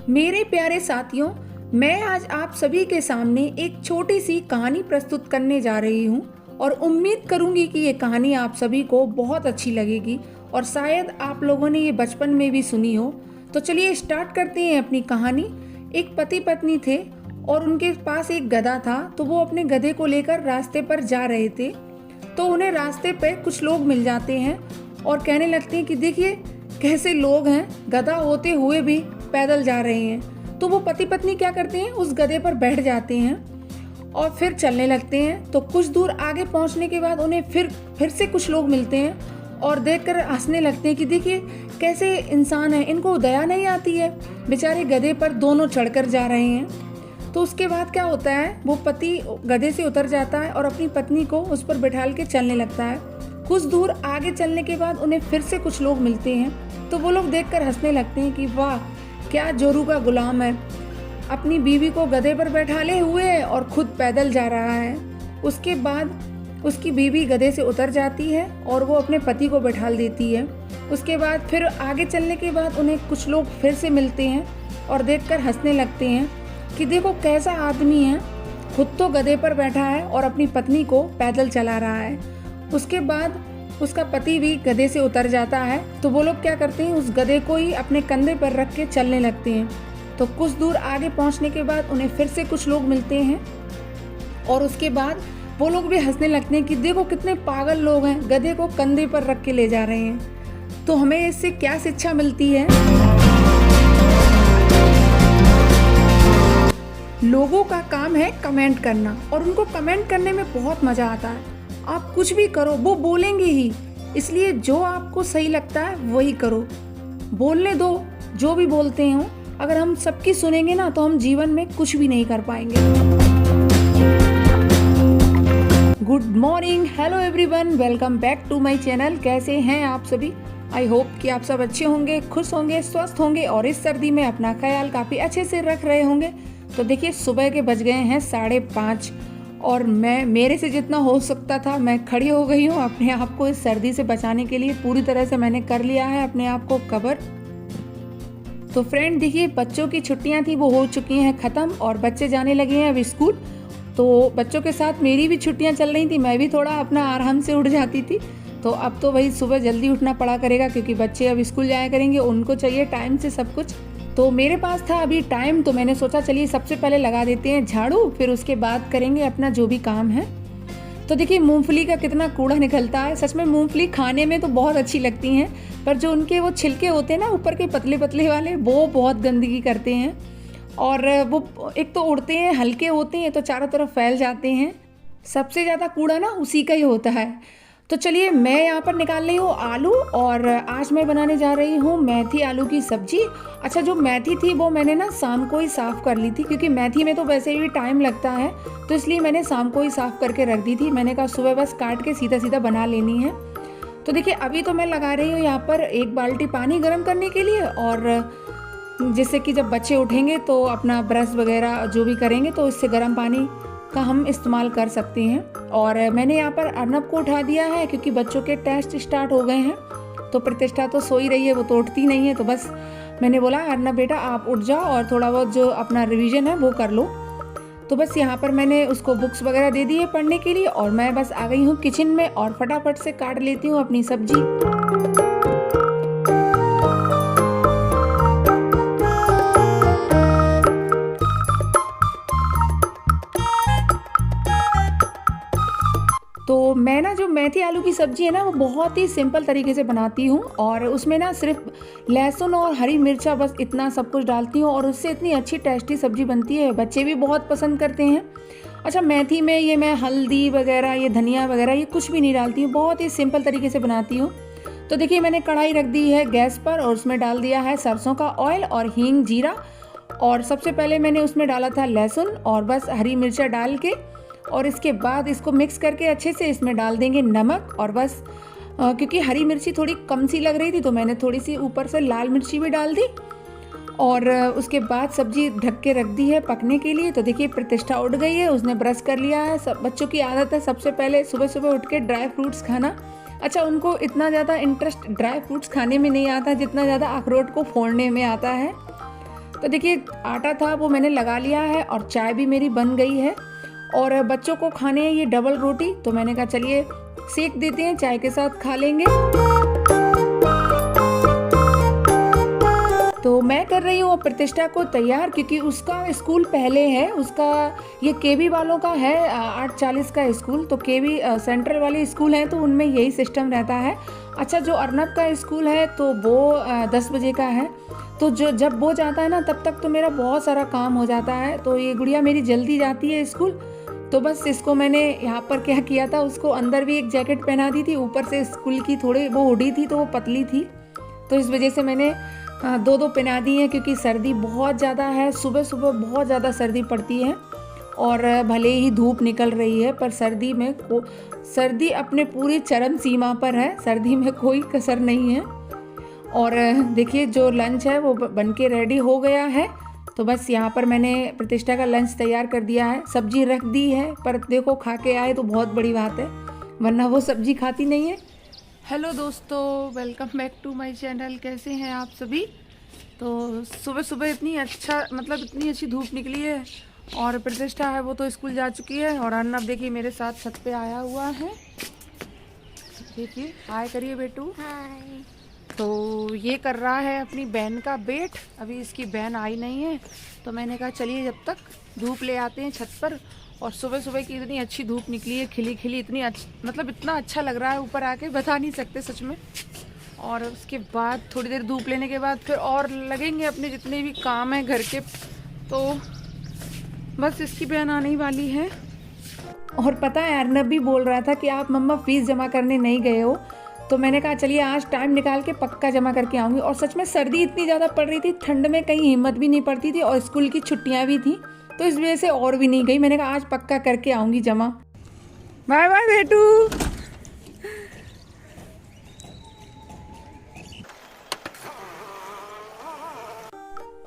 मेरे प्यारे साथियों, मैं आज आप सभी के सामने एक छोटी सी कहानी प्रस्तुत करने जा रही हूँ और उम्मीद करूँगी कि ये कहानी आप सभी को बहुत अच्छी लगेगी और शायद आप लोगों ने ये बचपन में भी सुनी हो। तो चलिए स्टार्ट करते हैं अपनी कहानी। एक पति पत्नी थे और उनके पास एक गधा था। तो वो अपने गधे को लेकर रास्ते पर जा रहे थे, तो उन्हें रास्ते पर कुछ लोग मिल जाते हैं और कहने लगते हैं कि देखिए कैसे लोग हैं, गधा होते हुए भी पैदल जा रहे हैं। तो वो पति पत्नी क्या करते हैं, उस गधे पर बैठ जाते हैं और फिर चलने लगते हैं। तो कुछ दूर आगे पहुंचने के बाद उन्हें फिर से कुछ लोग मिलते हैं और देखकर हंसने लगते हैं कि देखिए कैसे इंसान है, इनको दया नहीं आती है, बेचारे गधे पर दोनों चढ़कर जा रहे हैं। तो उसके बाद क्या होता है, वो पति गधे से उतर जाता है और अपनी पत्नी को उस पर बैठाल के चलने लगता है। कुछ दूर आगे चलने के बाद उन्हें फिर से कुछ लोग मिलते हैं, तो वो लोग देखकर हंसने लगते हैं कि वाह क्या जोरू का गुलाम है, अपनी बीवी को गधे पर बैठाले हुए है और खुद पैदल जा रहा है। उसके बाद उसकी बीवी गधे से उतर जाती है और वो अपने पति को बैठाल देती है। उसके बाद फिर आगे चलने के बाद उन्हें कुछ लोग फिर से मिलते हैं और देखकर हंसने लगते हैं कि देखो कैसा आदमी है, खुद तो गधे पर बैठा है और अपनी पत्नी को पैदल चला रहा है। उसके बाद उसका पति भी गधे से उतर जाता है, तो वो लोग क्या करते हैं, उस गधे को ही अपने कंधे पर रख के चलने लगते हैं। तो कुछ दूर आगे पहुंचने के बाद उन्हें फिर से कुछ लोग मिलते हैं और उसके बाद वो लोग भी हंसने लगते हैं कि देखो कितने पागल लोग हैं, गधे को कंधे पर रख के ले जा रहे हैं। तो हमें इससे क्या शिक्षा मिलती है? लोगों का काम है कमेंट करना और उनको कमेंट करने में बहुत मजा आता है। आप कुछ भी करो, वो बोलेंगे ही, इसलिए जो आपको सही लगता है वही करो, बोलने दो जो भी बोलते हो। अगर हम सबकी सुनेंगे ना तो हम जीवन में कुछ भी नहीं कर पाएंगे। Good morning, hello everyone, welcome back to my channel. कैसे हैं आप सभी? आई होप कि आप सब अच्छे होंगे, खुश होंगे, स्वस्थ होंगे और इस सर्दी में अपना ख्याल काफ़ी अच्छे से रख रहे होंगे। तो देखिए सुबह के बज गए हैं 5:30 और मेरे से जितना हो सकता था मैं खड़ी हो गई हूँ। अपने आप को इस सर्दी से बचाने के लिए पूरी तरह से मैंने कर लिया है अपने आप को कवर। तो फ्रेंड देखिए, बच्चों की छुट्टियां थी वो हो चुकी हैं ख़त्म और बच्चे जाने लगे हैं अब स्कूल। तो बच्चों के साथ मेरी भी छुट्टियां चल रही थी, मैं भी थोड़ा अपना आराम से उठ जाती थी। तो अब तो वही सुबह जल्दी उठना पड़ा करेगा क्योंकि बच्चे अब स्कूल जाया करेंगे, उनको चाहिए टाइम से सब कुछ। तो मेरे पास था अभी टाइम, तो मैंने सोचा चलिए सबसे पहले लगा देते हैं झाड़ू, फिर उसके बाद करेंगे अपना जो भी काम है। तो देखिए मूंगफली का कितना कूड़ा निकलता है। सच में मूंगफली खाने में तो बहुत अच्छी लगती हैं, पर जो उनके वो छिलके होते हैं ना ऊपर के पतले पतले वाले, वो बहुत गंदगी करते हैं और वो एक तो उड़ते हैं, हल्के होते हैं तो चारों तरफ फैल जाते हैं। सबसे ज़्यादा कूड़ा ना उसी का ही होता है। तो चलिए मैं यहाँ पर निकाल रही हूँ आलू और आज मैं बनाने जा रही हूँ मेथी आलू की सब्जी। अच्छा, जो मेथी थी वो मैंने ना शाम को ही साफ़ कर ली थी क्योंकि मेथी में तो वैसे भी टाइम लगता है, तो इसलिए मैंने शाम को ही साफ़ करके रख दी थी। मैंने कहा सुबह बस काट के सीधा सीधा बना लेनी है। तो देखिए अभी तो मैं लगा रही हूँ यहाँ पर 1 बाल्टी पानी गर्म करने के लिए, और जिससे कि जब बच्चे उठेंगे तो अपना ब्रश वगैरह जो भी करेंगे तो इससे गर्म पानी का हम इस्तेमाल कर सकते हैं। और मैंने यहाँ पर अर्नब को उठा दिया है क्योंकि बच्चों के टेस्ट स्टार्ट हो गए हैं। तो प्रतिष्ठा तो सो ही रही है, वो तो उठती नहीं है, तो बस मैंने बोला अर्नब बेटा आप उठ जाओ और थोड़ा बहुत जो अपना रिवीजन है वो कर लो। तो बस यहाँ पर मैंने उसको बुक्स वगैरह दे दी है पढ़ने के लिए और मैं बस आ गई हूँ किचन में और फटाफट से काट लेती हूँ अपनी सब्जी। तो मैं ना जो मेथी आलू की सब्ज़ी है ना वो बहुत ही सिंपल तरीके से बनाती हूँ और उसमें ना सिर्फ लहसुन और हरी मिर्चा बस इतना सब कुछ डालती हूँ और उससे इतनी अच्छी टेस्टी सब्ज़ी बनती है, बच्चे भी बहुत पसंद करते हैं। अच्छा, मेथी में ये मैं हल्दी वगैरह, ये धनिया वगैरह ये कुछ भी नहीं डालती हूँ, बहुत ही सिंपल तरीके से बनाती हूँ। तो देखिए मैंने कढ़ाई रख दी है गैस पर और उसमें डाल दिया है सरसों का ऑयल और हींग जीरा, और सबसे पहले मैंने उसमें डाला था लहसुन और बस हरी मिर्चा डाल के, और इसके बाद इसको मिक्स करके अच्छे से इसमें डाल देंगे नमक और बस क्योंकि हरी मिर्ची थोड़ी कम सी लग रही थी तो मैंने थोड़ी सी ऊपर से लाल मिर्ची भी डाल दी और उसके बाद सब्जी ढक के रख दी है पकने के लिए। तो देखिए प्रतिष्ठा उठ गई है, उसने ब्रश कर लिया है। सब बच्चों की आदत है सबसे पहले सुबह सुबह उठ के ड्राई फ्रूट्स खाना। अच्छा, उनको इतना ज़्यादा इंटरेस्ट ड्राई फ्रूट्स खाने में नहीं आता जितना ज़्यादा अखरोट को फोड़ने में आता है। तो देखिए आटा था वो मैंने लगा लिया है और चाय भी मेरी बन गई है। और बच्चों को खाने हैं ये डबल रोटी, तो मैंने कहा चलिए सेक देते हैं, चाय के साथ खा लेंगे। तो मैं कर रही हूँ प्रतिष्ठा को तैयार, क्योंकि उसका स्कूल पहले है, उसका ये केवी वालों का है 8:40 का स्कूल। तो केवी सेंट्रल वाले स्कूल हैं तो उनमें यही सिस्टम रहता है। अच्छा, जो अर्नब का स्कूल है तो वो 10 बजे का है। तो जब वो जाता है ना तब तक तो मेरा बहुत सारा काम हो जाता है। तो ये गुड़िया मेरी जल्दी जाती है स्कूल, तो बस इसको मैंने यहाँ पर क्या किया था, उसको अंदर भी एक जैकेट पहना दी थी, ऊपर से स्कूल की थोड़ी वो हुडी थी तो वो पतली थी, तो इस वजह से मैंने दो पहना दी हैं, क्योंकि सर्दी बहुत ज़्यादा है, सुबह सुबह बहुत ज़्यादा सर्दी पड़ती है। और भले ही धूप निकल रही है पर सर्दी अपने पूरी चरम सीमा पर है, सर्दी में कोई कसर नहीं है। और देखिए जो लंच है वो बनके रेडी हो गया है। तो बस यहाँ पर मैंने प्रतिष्ठा का लंच तैयार कर दिया है, सब्जी रख दी है, पर देखो खा के आए तो बहुत बड़ी बात है, वरना वो सब्जी खाती नहीं है। हेलो दोस्तों, welcome back to my channel. कैसे हैं आप सभी? तो सुबह सुबह इतनी अच्छी धूप निकली है और प्रतिष्ठा है वो तो स्कूल जा चुकी है, और अर्नब देखिए मेरे साथ छत पे आया हुआ है। देखिए हाय करिए बेटू। हाय। तो ये कर रहा है अपनी बहन का वेट, अभी इसकी बहन आई नहीं है, तो मैंने कहा चलिए जब तक धूप ले आते हैं छत पर। और सुबह सुबह की इतनी अच्छी धूप निकली है, खिली खिली, इतना अच्छा लग रहा है, ऊपर आके बता नहीं सकते सच में। और उसके बाद थोड़ी देर धूप लेने के बाद फिर और लगेंगे अपने जितने भी काम हैं घर के। तो बस इसकी बहन आने ही वाली है। और पता है अर्नब भी बोल रहा था कि आप मम्मा फीस जमा करने नहीं गए हो, तो मैंने कहा चलिए आज टाइम निकाल के पक्का जमा करके आऊँगी। और सच में सर्दी इतनी ज़्यादा पड़ रही थी, ठंड में कहीं हिम्मत भी नहीं पड़ती थी, और स्कूल की छुट्टियाँ भी थी, तो इस वजह से और भी नहीं गई। मैंने कहा आज पक्का करके आऊँगी जमा। बाय बाय बेटू।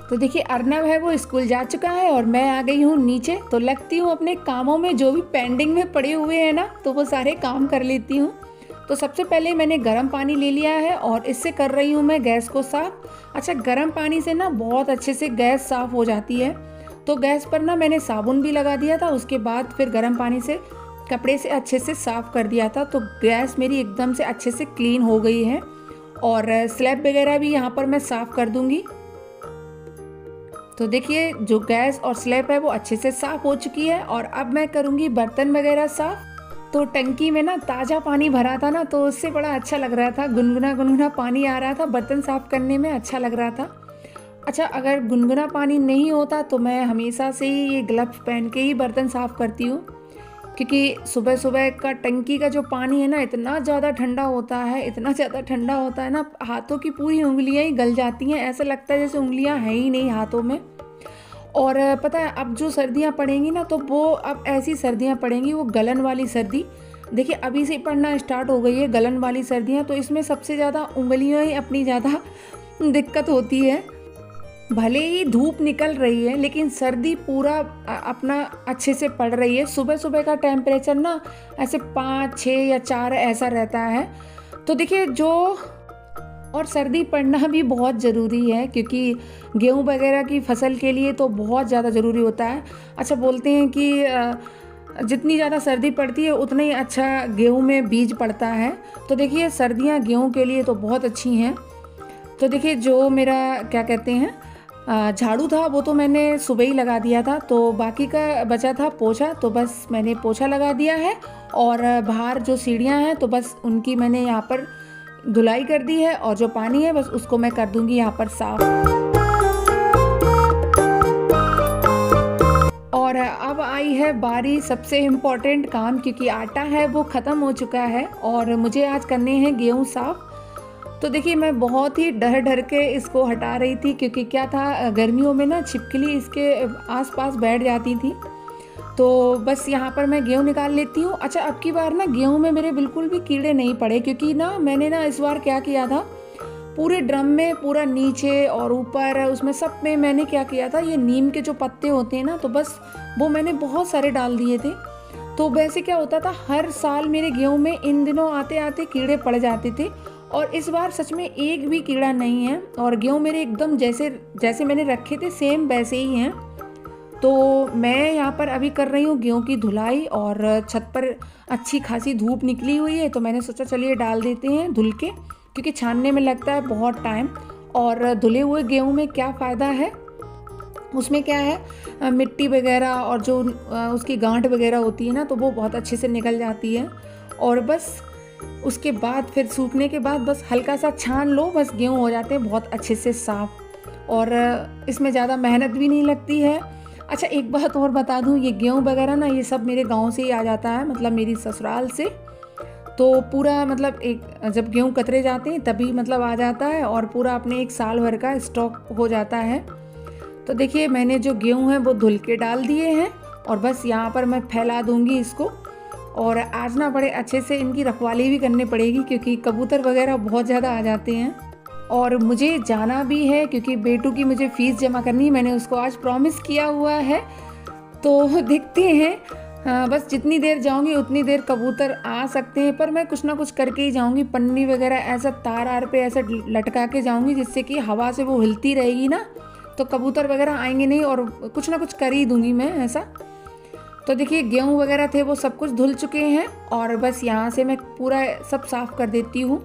तो देखिए अर्नब है वो स्कूल जा चुका है और मैं आ गई हूँ नीचे। तो लगती हूँ अपने कामों में, जो भी पेंडिंग में पड़े हुए हैं ना, तो वो सारे काम कर लेती हूँ। तो सबसे पहले मैंने गर्म पानी ले लिया है और इससे कर रही हूँ मैं गैस को साफ़। अच्छा, गर्म पानी से ना बहुत अच्छे से गैस साफ़ हो जाती है। तो गैस पर ना मैंने साबुन भी लगा दिया था, उसके बाद फिर गर्म पानी से कपड़े से अच्छे से साफ़ कर दिया था। तो गैस मेरी एकदम से अच्छे से क्लीन हो गई है। और स्लैब वगैरह भी यहाँ पर मैं साफ़ कर दूँगी। तो देखिए जो गैस और स्लैब है वो अच्छे से साफ़ हो चुकी है। और अब मैं करूँगी बर्तन वगैरह साफ़। तो टंकी में ना ताज़ा पानी भरा था ना, तो उससे बड़ा अच्छा लग रहा था, गुनगुना गुनगुना पानी आ रहा था, बर्तन साफ़ करने में अच्छा लग रहा था। अच्छा, अगर गुनगुना पानी नहीं होता तो मैं हमेशा से ही ये ग्लव्स पहन के ही बर्तन साफ़ करती हूँ, क्योंकि सुबह सुबह का टंकी का जो पानी है ना इतना ज़्यादा ठंडा होता है, इतना ज़्यादा ठंडा होता है ना, हाथों की पूरी उंगलियां ही गल जाती हैं, ऐसा लगता है जैसे उंगलियां हैं ही नहीं हाथों में। और पता है अब जो सर्दियां पड़ेंगी ना, तो वो अब ऐसी सर्दियां पड़ेंगी, वो गलन वाली सर्दी। देखिए अभी से पड़ना स्टार्ट हो गई है गलन वाली सर्दियां, तो इसमें सबसे ज़्यादा उंगलियों ही अपनी ज़्यादा दिक्कत होती है। भले ही धूप निकल रही है लेकिन सर्दी पूरा अपना अच्छे से पड़ रही है। सुबह सुबह का टेम्परेचर ना ऐसे 5, 6 या 4 ऐसा रहता है। तो देखिए और सर्दी पड़ना भी बहुत ज़रूरी है, क्योंकि गेहूं वगैरह की फसल के लिए तो बहुत ज़्यादा ज़रूरी होता है। अच्छा, बोलते हैं कि जितनी ज़्यादा सर्दी पड़ती है उतना ही अच्छा गेहूं में बीज पड़ता है। तो देखिए सर्दियां गेहूं के लिए तो बहुत अच्छी हैं। तो देखिए जो मेरा क्या कहते हैं झाड़ू था वो तो मैंने सुबह ही लगा दिया था, तो बाकी का बचा था पोछा, तो बस मैंने पोछा लगा दिया है। और बाहर जो सीढ़ियाँ हैं तो बस उनकी मैंने यहाँ पर धुलाई कर दी है, और जो पानी है बस उसको मैं कर दूंगी यहाँ पर साफ। और अब आई है बारी सबसे इम्पोर्टेंट काम, क्योंकि आटा है वो ख़त्म हो चुका है और मुझे आज करने हैं गेहूँ साफ़। तो देखिए मैं बहुत ही डर के इसको हटा रही थी, क्योंकि क्या था गर्मियों में ना छिपकली इसके आसपास बैठ जाती थी। तो बस यहाँ पर मैं गेहूँ निकाल लेती हूँ। अच्छा, अब की बार ना गेहूँ में मेरे बिल्कुल भी कीड़े नहीं पड़े, क्योंकि ना मैंने ना इस बार क्या किया था, पूरे ड्रम में पूरा नीचे और ऊपर उसमें सब में मैंने क्या किया था, ये नीम के जो पत्ते होते हैं ना, तो बस वो मैंने बहुत सारे डाल दिए थे। तो वैसे क्या होता था, हर साल मेरे गेहूँ में इन दिनों आते आते कीड़े पड़ जाते थे। और इस बार सच में एक भी कीड़ा नहीं है और गेहूँ मेरे एकदम जैसे जैसे मैंने रखे थे सेम वैसे ही हैं। तो मैं यहाँ पर अभी कर रही हूँ गेहूँ की धुलाई और छत पर अच्छी खासी धूप निकली हुई है, तो मैंने सोचा चलिए डाल देते हैं धुल के, क्योंकि छानने में लगता है बहुत टाइम। और धुले हुए गेहूँ में क्या फ़ायदा है, उसमें क्या है मिट्टी वगैरह और जो उसकी गांठ वगैरह होती है ना, तो वो बहुत अच्छे से निकल जाती है। और बस उसके बाद फिर सूखने के बाद बस हल्का सा छान लो, बस गेहूँ हो जाते हैं बहुत अच्छे से साफ़ और इसमें ज़्यादा मेहनत भी नहीं लगती है। अच्छा एक बात और बता दूँ, ये गेहूँ वगैरह ना ये सब मेरे गांव से ही आ जाता है, मतलब मेरी ससुराल से। तो पूरा मतलब एक जब गेहूँ कतरे जाते हैं तभी मतलब आ जाता है और पूरा अपने एक साल भर का स्टॉक हो जाता है। तो देखिए मैंने जो गेहूँ हैं वो धुल के डाल दिए हैं और बस यहाँ पर मैं फैला दूँगी इसको। और आज ना बड़े अच्छे से इनकी रखवाली भी करनी पड़ेगी, क्योंकि कबूतर वगैरह बहुत ज़्यादा आ जाते हैं और मुझे जाना भी है, क्योंकि बेटू की मुझे फ़ीस जमा करनी है, मैंने उसको आज प्रॉमिस किया हुआ है। तो देखते हैं, बस जितनी देर जाऊंगी उतनी देर कबूतर आ सकते हैं, पर मैं कुछ ना कुछ करके ही जाऊंगी। पन्नी वगैरह ऐसा तार आर पे ऐसा लटका के जाऊंगी जिससे कि हवा से वो हिलती रहेगी ना, तो कबूतर वगैरह आएंगे नहीं और कुछ ना कुछ कर ही दूंगी मैं ऐसा। तो देखिए गेहूँ वगैरह थे वो सब कुछ धुल चुके हैं और बस यहाँ से मैं पूरा सब साफ़ कर देती हूँ।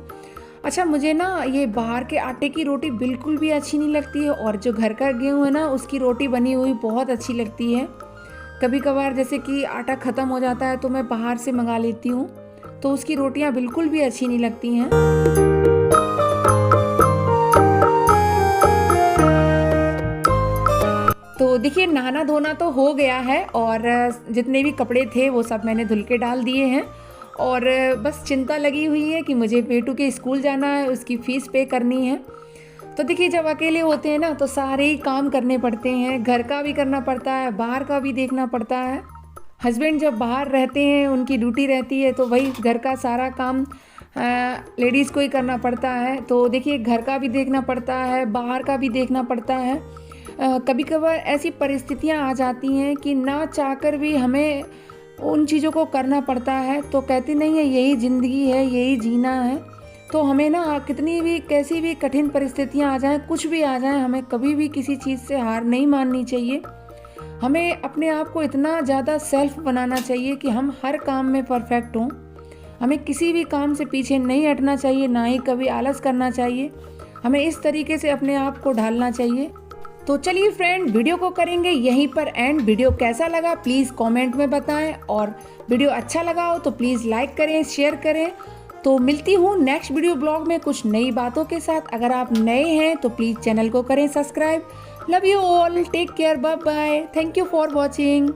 अच्छा मुझे ना ये बाहर के आटे की रोटी बिल्कुल भी अच्छी नहीं लगती है और जो घर का गेहूँ है ना उसकी रोटी बनी हुई बहुत अच्छी लगती है। कभी कभार जैसे कि आटा ख़त्म हो जाता है तो मैं बाहर से मंगा लेती हूँ, तो उसकी रोटियाँ बिल्कुल भी अच्छी नहीं लगती हैं। तो देखिए नहाना धोना तो हो गया है और जितने भी कपड़े थे वो सब मैंने धुल के डाल दिए हैं और बस चिंता लगी हुई है कि मुझे बेटू के स्कूल जाना है, उसकी फ़ीस पे करनी है। तो देखिए जब अकेले होते हैं ना तो सारे ही काम करने पड़ते हैं, घर का भी करना पड़ता है, बाहर का भी देखना पड़ता है। हस्बैंड जब बाहर रहते हैं उनकी ड्यूटी रहती है तो वही घर का सारा काम लेडीज़ को ही करना पड़ता है। तो देखिए घर का भी देखना पड़ता है, बाहर का भी देखना पड़ता है। कभी कभार ऐसी परिस्थितियां आ जाती हैं कि ना चाहकर भी हमें उन चीज़ों को करना पड़ता है। तो कहते नहीं है यही ज़िंदगी है, यही जीना है। तो हमें ना कितनी भी कैसी भी कठिन परिस्थितियां आ जाएं, कुछ भी आ जाए, हमें कभी भी किसी चीज़ से हार नहीं माननी चाहिए। हमें अपने आप को इतना ज़्यादा सेल्फ बनाना चाहिए कि हम हर काम में परफेक्ट हों। हमें किसी भी काम से पीछे नहीं हटना चाहिए, ना ही कभी आलस करना चाहिए। हमें इस तरीके से अपने आप को ढालना चाहिए। तो चलिए फ्रेंड वीडियो को करेंगे यहीं पर एंड। वीडियो कैसा लगा प्लीज़ कमेंट में बताएं और वीडियो अच्छा लगा हो तो प्लीज़ लाइक करें, शेयर करें। तो मिलती हूँ नेक्स्ट वीडियो ब्लॉग में कुछ नई बातों के साथ। अगर आप नए हैं तो प्लीज़ चैनल को करें subscribe. Love you all, take care, bye bye, thank you for watching.